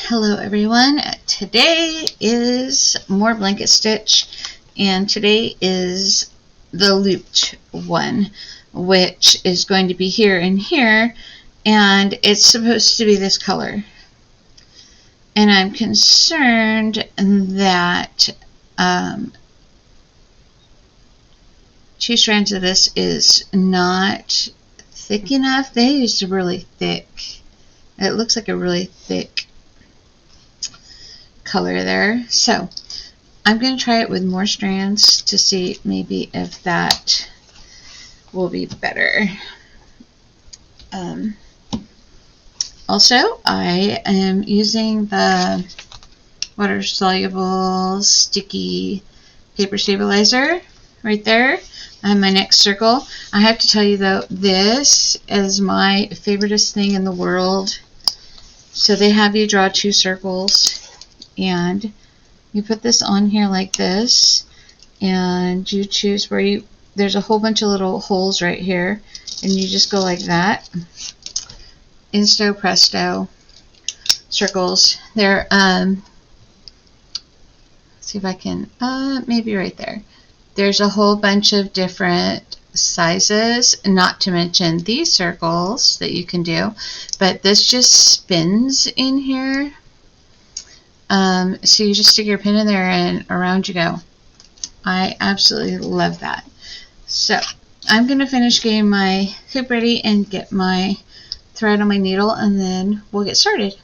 Hello everyone. Today is more blanket stitch, and today is the looped one, which is going to be here and here, and it's supposed to be this color. And I'm concerned that 2 strands of this is not thick enough. They used a really thick, it looks like a really thick color there. So I'm going to try it with more strands to see maybe if that will be better. Also, I am using the water soluble sticky paper stabilizer right there on my next circle. I have to tell you though, this is my favoriteest thing in the world. So they have you draw 2 circles, and you put this on here like this, and you choose where there's a whole bunch of little holes right here, and you just go like that. Insto presto circles. They're see if I can maybe right there. There's a whole bunch of different sizes, not to mention these circles that you can do, but this just spins in here. So you just stick your pin in there and around you go. I absolutely love that. So I'm going to finish getting my hoop ready and get my thread on my needle, and then we'll get started.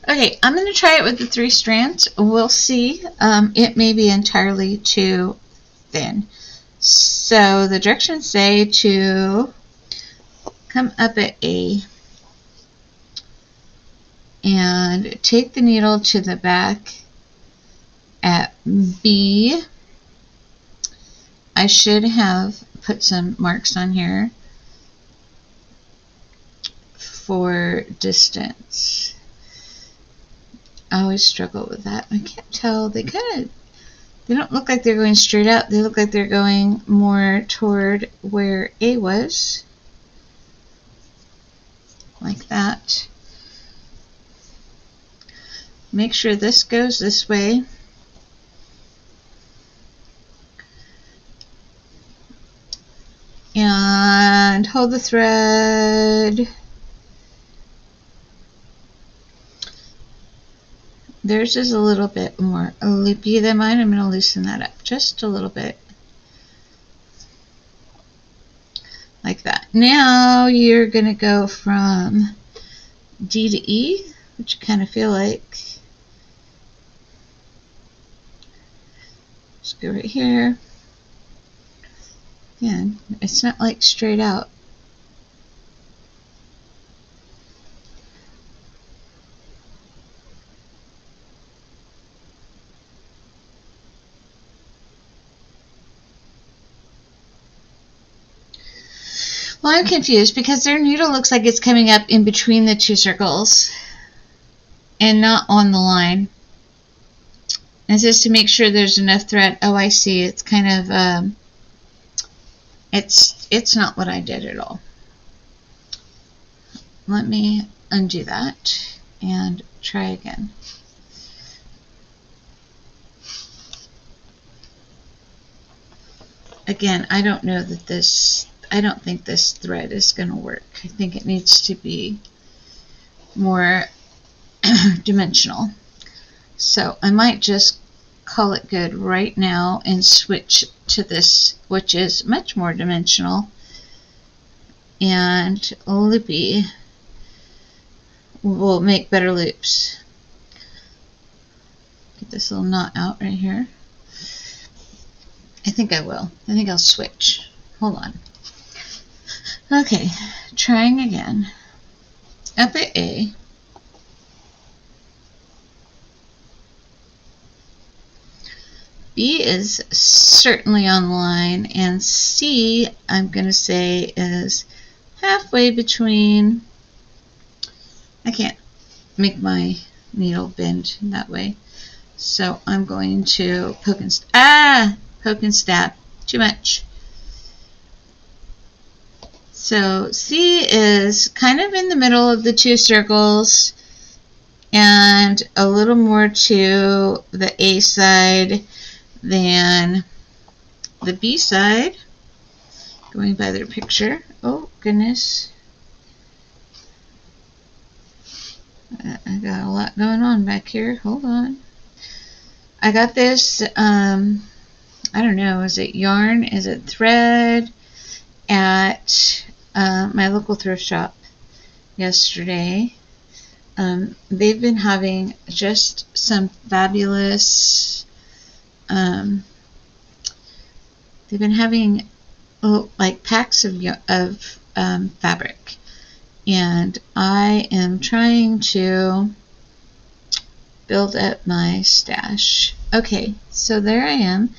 Okay, I'm going to try it with the 3 strands. We'll see. It may be entirely too thin. So the directions say to come up at A and take the needle to the back at B. I should have put some marks on here for distance. I always struggle with that. I can't tell. They don't look like they're going straight out. They look like they're going more toward where A was. Like that. Make sure this goes this way. And hold the thread. Theirs is a little bit more loopy than mine. I'm going to loosen that up just a little bit. Like that. Now you're going to go from D to E, which you kind of feel like. Just go right here. Again, it's not like straight out. Well, I'm confused because their needle looks like it's coming up in between the 2 circles and not on the line. And just to make sure there's enough thread. Oh, I see. It's kind of it's not what I did at all. Let me undo that and try again. Again, I don't know that this, I don't think this thread is going to work. I think it needs to be more dimensional. So I might just call it good right now and switch to this, which is much more dimensional and loopy. Will make better loops. Get this little knot out right here. I think I will. I think I'll switch. Hold on. Okay, trying again. Up at A. B is certainly on the line, and C, I'm going to say, is halfway between. I can't make my needle bend that way, so I'm going to poke and stab. Too much. So C is kind of in the middle of the 2 circles, and a little more to the A side than the B side. Going by their picture. Oh, goodness. I got a lot going on back here. Hold on. I got this, I don't know, is it yarn? Is it thread? At my local thrift shop yesterday. They've been having just some fabulous, they've been having like packs of fabric, and I am trying to build up my stash. Okay, so there I am.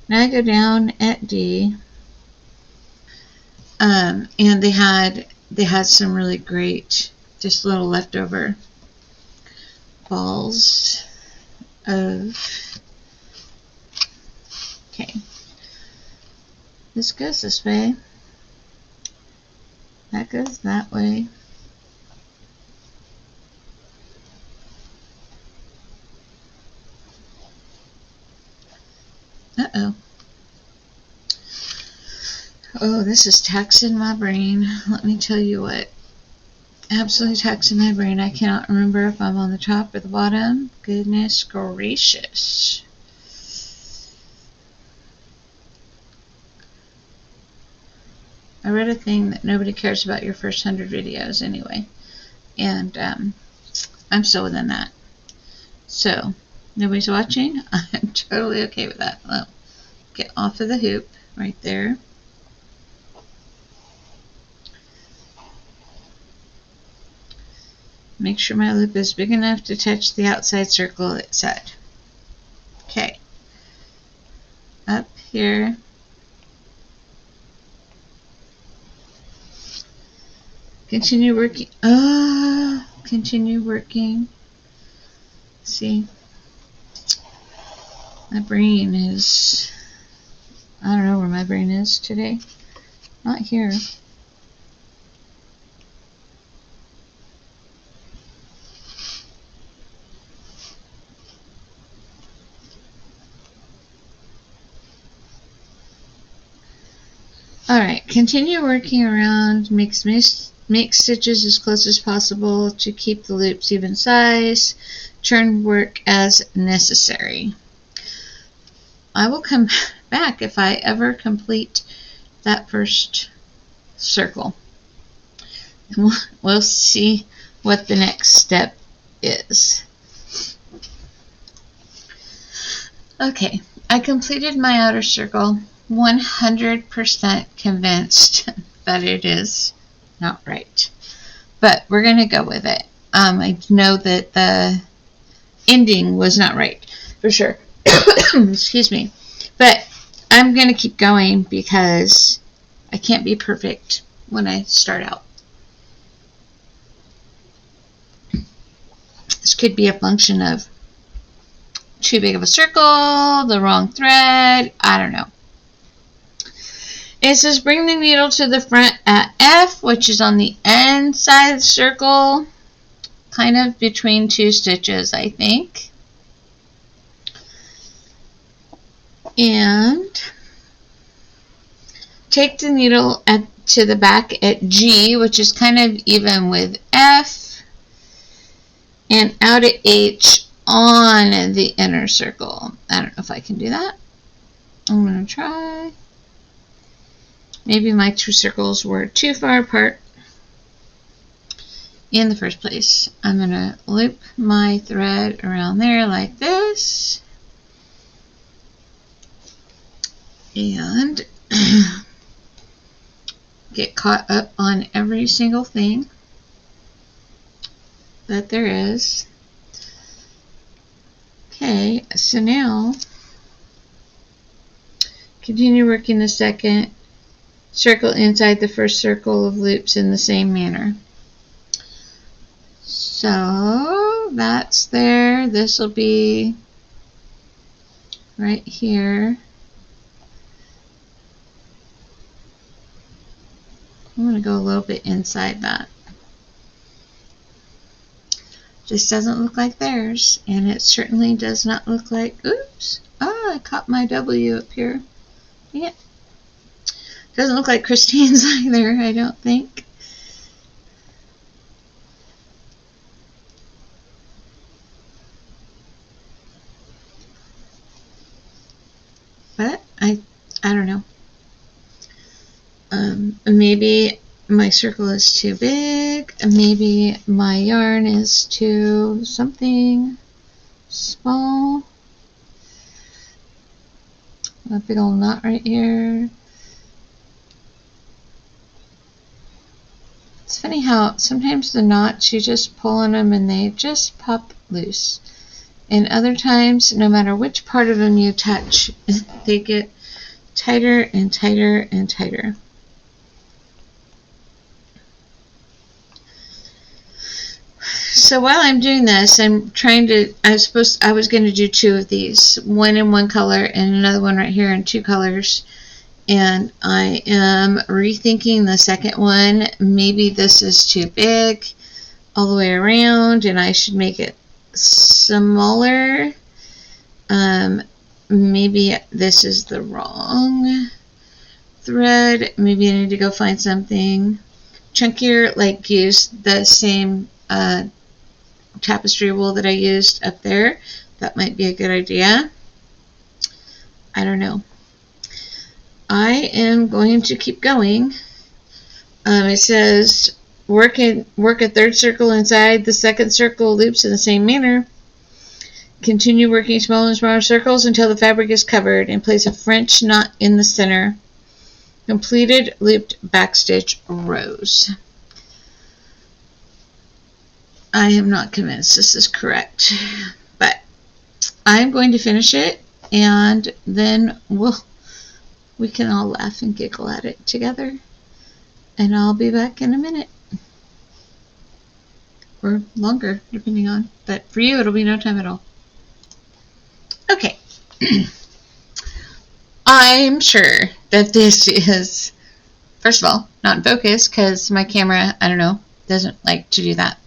Now I go down at D, and they had some really great, just little leftover balls of. Okay, this goes this way. That goes that way. Uh-oh. Oh, this is taxing my brain. Let me tell you what. Absolutely taxing my brain. I cannot remember if I'm on the top or the bottom. Goodness gracious. I read a thing that nobody cares about your first 100 videos anyway. And I'm still within that. So, nobody's watching? I'm totally okay with that. Well, get off of the hoop right there. Make sure my loop is big enough to touch the outside circle it said. Okay. Up here. Continue working. Continue working. See, my brain is, I don't know where my brain is today. Not here. Alright, continue working around, make stitches as close as possible to keep the loops even size, turn work as necessary. I will come back if I ever complete that first circle. And we'll see what the next step is. Okay, I completed my outer circle. 100% convinced that it is not right, but we're going to go with it. I know that the ending was not right for sure. Excuse me, but I'm going to keep going because I can't be perfect when I start out. This could be a function of too big of a circle, the wrong thread, I don't know. It says bring the needle to the front at F, which is on the end side of the circle, kind of between two stitches, I think. And take the needle to the back at G, which is kind of even with F, and out at H on the inner circle. I don't know if I can do that. I'm going to try. Maybe my two circles were too far apart in the first place. I'm going to loop my thread around there like this. And get caught up on every single thing that there is. Okay, so now continue working the second circle inside the first circle of loops in the same manner. So that's there. This will be right here. I'm going to go a little bit inside that, This doesn't look like theirs, and it certainly does not look like, oops, I caught my W up here. Yeah. Doesn't look like Christine's either, I don't think. But I don't know. Maybe my circle is too big. Maybe my yarn is too something small. A big old knot right here. It's funny how sometimes the knots, you just pull on them and they just pop loose. And other times, no matter which part of them you touch, they get tighter and tighter and tighter. So while I'm doing this, I'm trying to, I was going to do 2 of these, one in one color and another one right here in 2 colors. And I am rethinking the second one. Maybe this is too big all the way around and I should make it smaller. Maybe this is the wrong thread. Maybe I need to go find something chunkier, like use the same tapestry wool that I used up there. That might be a good idea. I don't know. I am going to keep going. It says work a third circle inside the second circle loops in the same manner. Continue working smaller and smaller circles until the fabric is covered and place a French knot in the center. Completed looped backstitch rows. I am not convinced this is correct, but I'm going to finish it and then we can all laugh and giggle at it together, and I'll be back in a minute. Or longer, depending on, but for you it'll be no time at all. Okay. I'm sure that this is, first of all, not in focus because my camera, I don't know, doesn't like to do that.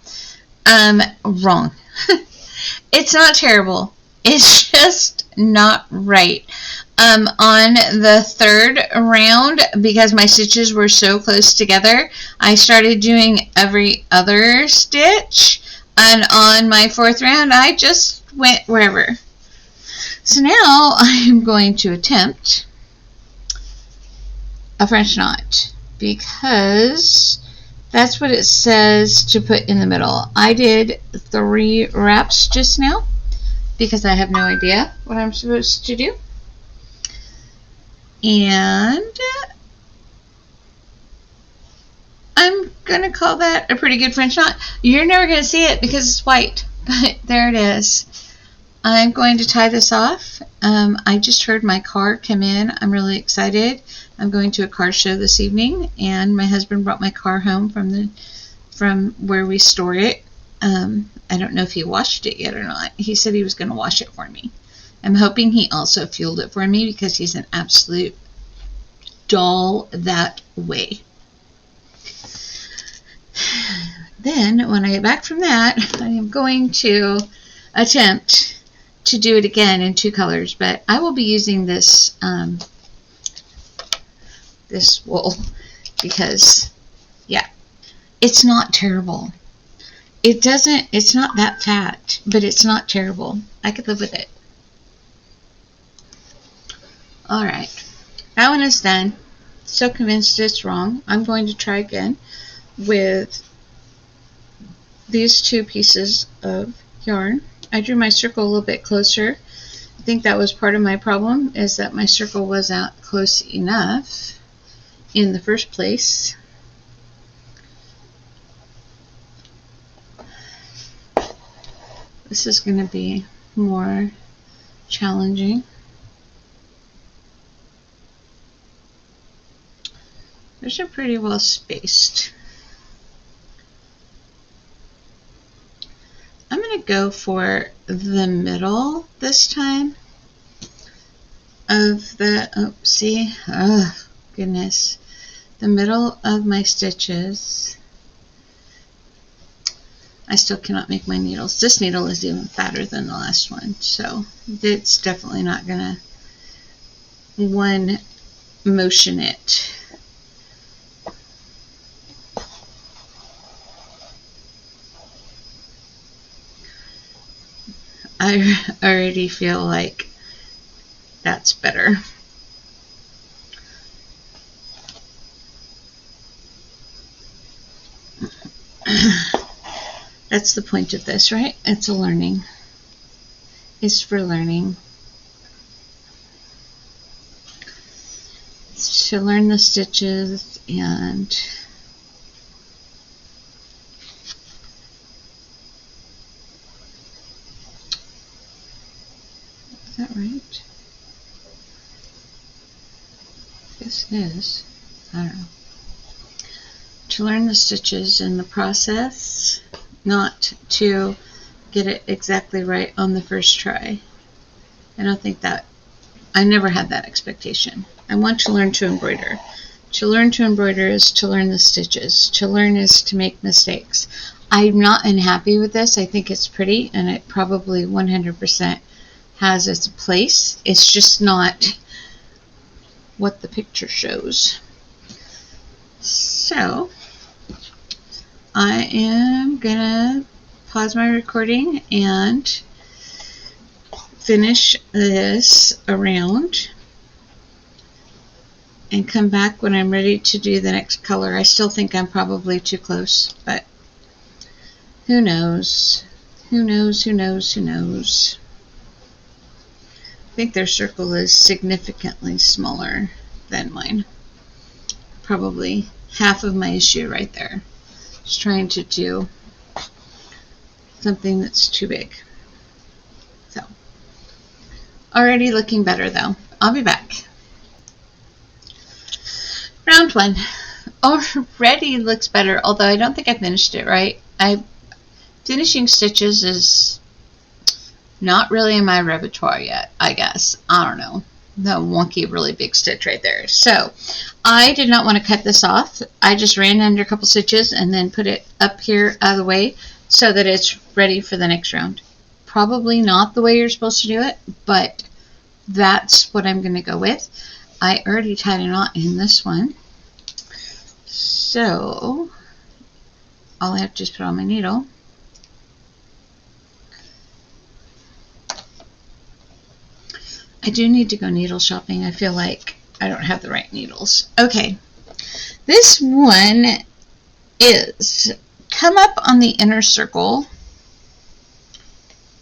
Wrong. It's not terrible. It's just not right. On the third round, because my stitches were so close together, I started doing every other stitch, and on my fourth round, I just went wherever. So now I'm going to attempt a French knot, because that's what it says to put in the middle. I did 3 wraps just now, because I have no idea what I'm supposed to do. And I'm going to call that a pretty good French knot. You're never going to see it because it's white, but there it is. I'm going to tie this off. I just heard my car come in. I'm really excited. I'm going to a car show this evening, and my husband brought my car home from where we store it. I don't know if he washed it yet or not. He said he was going to wash it for me. I'm hoping he also fueled it for me because he's an absolute doll that way. Then, when I get back from that, I am going to attempt to do it again in 2 colors, but I will be using this this wool because, yeah, it's not terrible. It's not that fat, but it's not terrible. I could live with it. Alright, that one is done. So convinced it's wrong. I'm going to try again with these 2 pieces of yarn. I drew my circle a little bit closer. I think that was part of my problem, is that my circle wasn't close enough in the first place. This is going to be more challenging. Those are pretty well spaced. I'm going to go for the middle this time of the, oh goodness, the middle of my stitches. I still cannot make my needles. This needle is even fatter than the last one, so it's definitely not gonna one motion it. I already feel like that's better. That's the point of this, right? It's a learning. It's for learning. It's to learn the stitches and is that right? Yes, it is. I don't know. To learn the stitches in the process, not to get it exactly right on the first try. I don't think that, I never had that expectation. I want to learn to embroider. To learn to embroider is to learn the stitches. To learn is to make mistakes. I'm not unhappy with this. I think it's pretty, and it probably 100% has its place. It's just not what the picture shows. So I am gonna pause my recording and finish this around and come back when I'm ready to do the next color. I still think I'm probably too close, but who knows? Who knows? Who knows? Who knows? I think their circle is significantly smaller than mine. Probably half of my issue right there. Just trying to do something that's too big. So, already looking better though. I'll be back. Round one. Already looks better, although I don't think I finished it right. Finishing stitches is not really in my repertoire yet, I guess. I don't know. The wonky, really big stitch right there. So, I did not want to cut this off. I just ran under a couple stitches and then put it up here out of the way so that it's ready for the next round. Probably not the way you're supposed to do it, but that's what I'm going to go with. I already tied a knot in this one. So, all I have to do is put on my needle. I do need to go needle shopping. I feel like I don't have the right needles. Okay, this one is come up on the inner circle.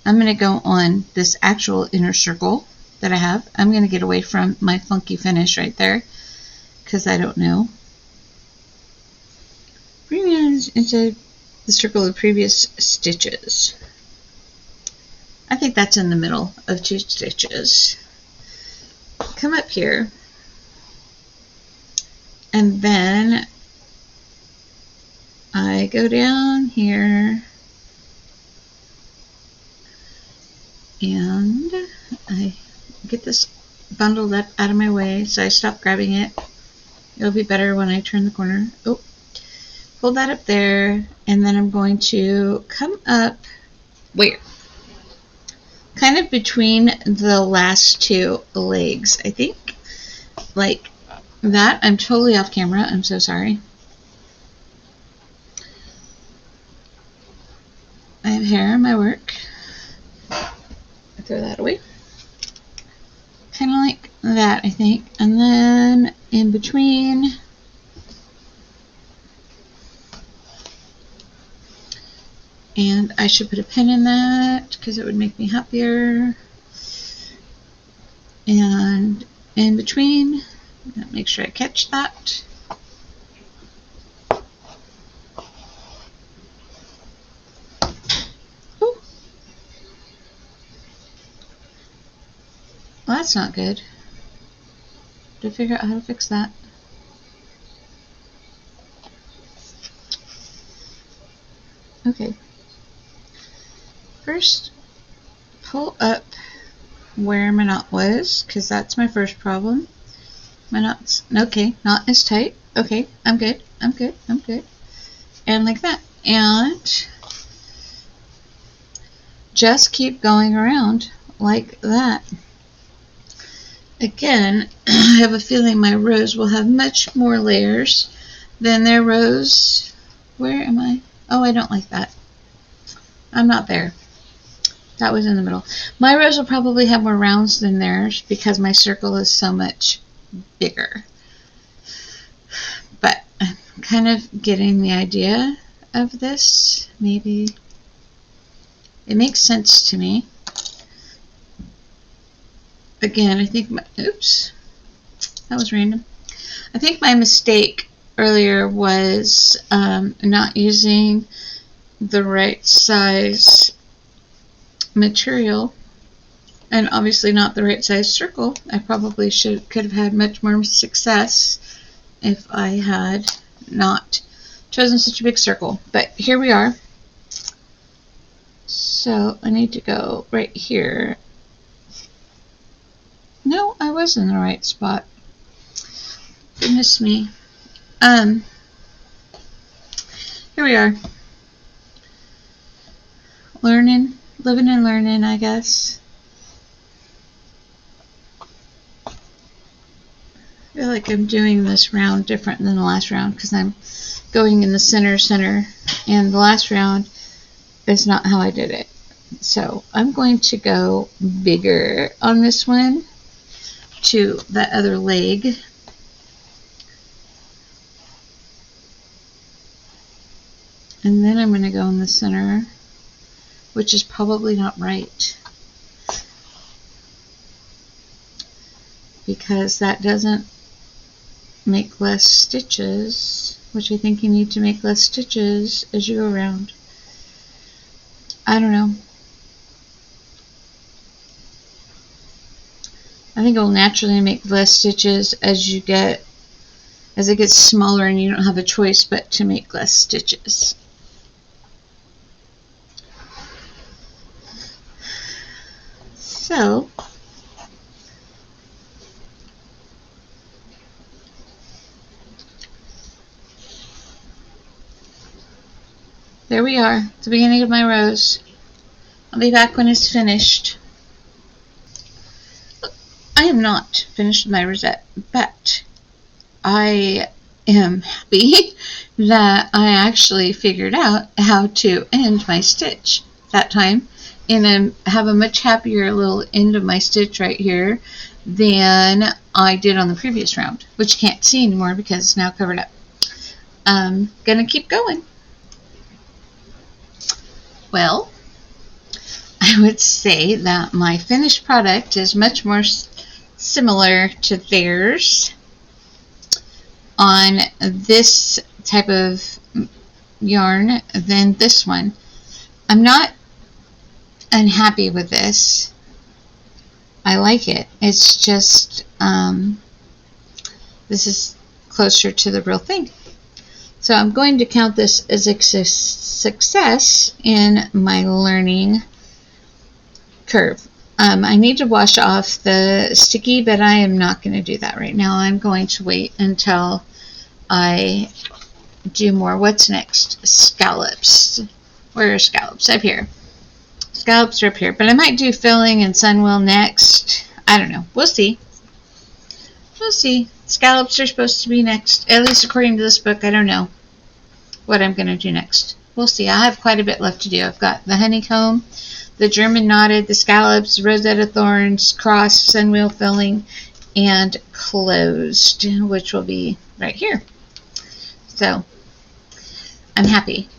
I'm going to go on this actual inner circle that I have. I'm going to get away from my funky finish right there because I don't know. Bring it into the circle of previous stitches. I think that's in the middle of two stitches. Come up here, and then I go down here, and I get this bundled up out of my way, so I stop grabbing it. It'll be better when I turn the corner. Oh, hold that up there, and then I'm going to come up, where? Kind of between the last two legs, I think. Like that. I'm totally off camera. I'm so sorry. I have hair in my work. I throw that away. Kind of like that, I think. And then in between, and I should put a pin in that because it would make me happier. And in between, make sure I catch that. Ooh. Well, that's not good. To figure out how to fix that. Okay. First, pull up where my knot was, because that's my first problem. My knot's, okay, knot is tight. Okay, I'm good, I'm good, I'm good. And like that. And just keep going around like that. Again, I have a feeling my rose will have much more layers than their rose. Where am I? Oh, I don't like that. I'm not there. That was in the middle. My rose will probably have more rounds than theirs because my circle is so much bigger. But I'm kind of getting the idea of this. Maybe it makes sense to me. Again, I think oops, that was random. I think my mistake earlier was not using the right size material, and obviously not the right size circle. I probably could have had much more success if I had not chosen such a big circle. But here we are. So I need to go right here. No, I was in the right spot. Goodness me. Here we are. Learning, living and learning, I guess. I feel like I'm doing this round different than the last round because I'm going in the center, and the last round is not how I did it. So I'm going to go bigger on this one to that other leg. And then I'm going to go in the center, which is probably not right, because that doesn't make less stitches, which I think you need to make less stitches as you go around. I don't know. I think it will naturally make less stitches as it gets smaller and you don't have a choice but to make less stitches. So there we are, at the beginning of my rose. I'll be back when it's finished. I am not finished with my rosette, but I am happy that I actually figured out how to end my stitch that time, and have a much happier little end of my stitch right here than I did on the previous round, which you can't see anymore because it's now covered up. I'm gonna keep going. Well, I would say that my finished product is much more similar to theirs on this type of yarn than this one. I'm not unhappy with this. I like it. It's just this is closer to the real thing. So I'm going to count this as a success in my learning curve. I need to wash off the sticky, but I am not going to do that right now. I'm going to wait until I do more. What's next? Scallops. Where are scallops? Up here. Scallops are up here, but I might do filling and sunwheel next. I don't know. We'll see. We'll see. Scallops are supposed to be next, at least according to this book. I don't know what I'm going to do next. We'll see. I have quite a bit left to do. I've got the honeycomb, the German knotted, the scallops, Rosetta thorns, cross, sunwheel filling, and closed, which will be right here. So I'm happy.